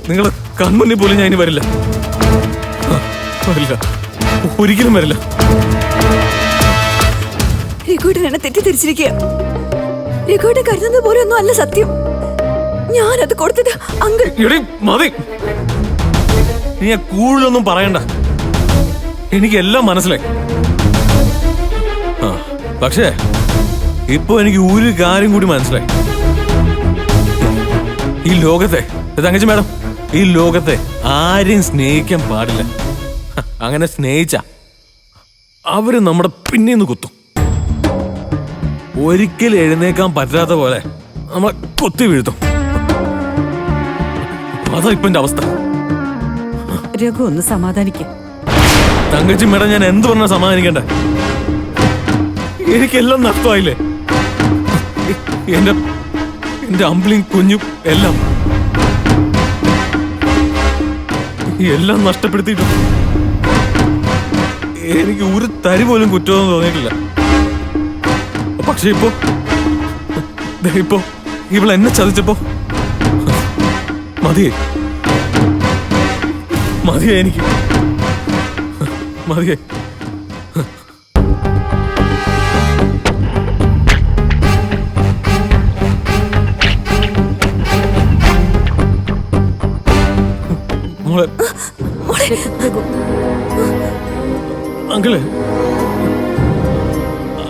നിങ്ങളെ കൺമുന്നിൽ പോലും ഞാൻ ഇനി വരില്ല. വരില്ല, ഒരിക്കലും വരില്ല. രഘുവേട്ടൻ എന്നെ തെറ്റിദ്ധരിച്ചിരിക്കുക. രഘുവേട്ടൻ കരുതുന്നത് പോലെ ഒന്നും അല്ല സത്യം. ഞാനത് കൊടുത്തത് അങ്കിൾ. മതി, നീ കൂടുതലൊന്നും പറയണ്ട. എനിക്കെല്ലാം മനസ്സിലായി. പക്ഷേ ഇപ്പൊ എനിക്ക് ഒരു കാര്യം കൂടി മനസ്സിലായി. ഈ ലോകത്തെ, തങ്കച്ചി മാഡം, ഈ ലോകത്തെ ആരെയും സ്നേഹിക്കാൻ പാടില്ല. അങ്ങനെ സ്നേഹിച്ച അവര് നമ്മുടെ പിന്നീന്ന് കുത്തും. ഒരിക്കലും എഴുന്നേക്കാൻ പറ്റാത്ത പോലെ നമ്മളെ കൊത്തി വീഴ്ത്തും. അതാ ഇപ്പൊ എന്റെ അവസ്ഥ. രഘു ഒന്ന് സമാധാനിക്ക. തങ്കച്ചി മേഡം, ഞാൻ എന്ത് പറഞ്ഞാ സമാധാനിക്കണ്ടേ? എനിക്കെല്ലാം നഷ്ടമായില്ലേ? എന്റെ അമ്പിളിയും കുഞ്ഞും എല്ലാം നഷ്ടപ്പെടുത്തിയിട്ടു. എനിക്ക് ഒരു തരി പോലും കുറ്റമൊന്നും തോന്നിയിട്ടില്ല. പക്ഷെ ഇപ്പൊ ഇവൾ എന്നെ ചതിച്ചപ്പോ മതിയേ എനിക്ക് മതിയേ.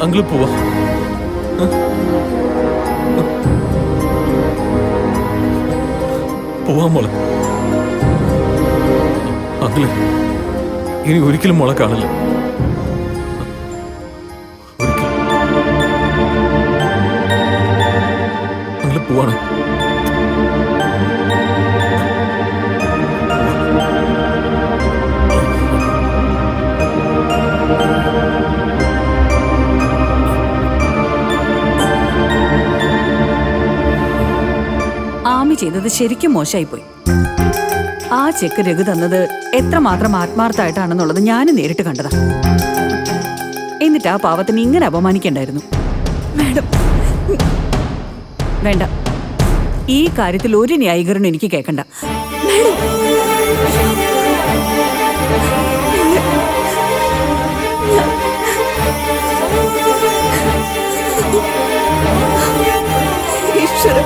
അങ്കിള് പോവാ. പോവാൻ മോളെ. അങ്കിള് ഇനി ഒരിക്കലും മോളെ കാണില്ല. അങ്കിള് പോവാണ്. ആമി ചെയ്തത് ശരിക്കും മോശമായിപ്പോയി. ആ ചെക്ക് രഘു തന്നത് എത്രമാത്രം ആത്മാർത്ഥമായിട്ടാണെന്നുള്ളത് ഞാൻ നേരിട്ട് കണ്ടതാ. എന്നിട്ട് ആ പാവത്തിന് ഇങ്ങനെ അപമാനിക്കണ്ടായിരുന്നു. വേണ്ട, ഈ കാര്യത്തിൽ ഒരു ന്യായീകരണം എനിക്ക് കേൾക്കണ്ട. ഈശ്വര